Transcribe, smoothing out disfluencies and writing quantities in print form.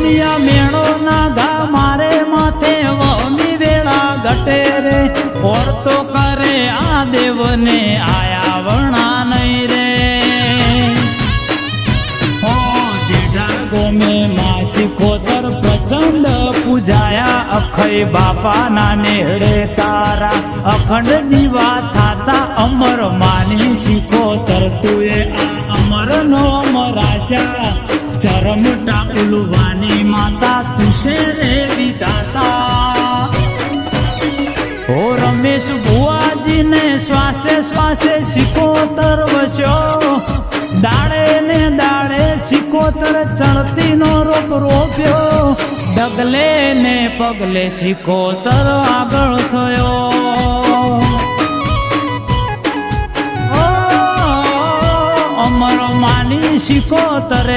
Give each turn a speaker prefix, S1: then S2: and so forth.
S1: દુનિયા મેળો ના ઘા મારે માથે વમી વેળા ઘટે રે ઓર તો કરે આ દેવને આયા વણા નહીં રે ઓ જેઠા ગોમે માસી ખોતર પ્રચંડ પૂજાયા અખય બાપા ના નેહડે તારા અખંડ દીવા થાતા અમર માની શીખોતર તુએ આ અમર નો અમરાશા ચરમ ટાકુલવાની માતા તુસે રે વિધાતા ઓ રમેશ ભુવાજીને શ્વાસે શ્વાસે શીખોતર વસ્યો દાડે ને દાડે શીખોતર ચડતી નો રોપ રોપ્યો ડગલે ને પગલે શીખોતર આગળ થયો અમર માની શીખોતરે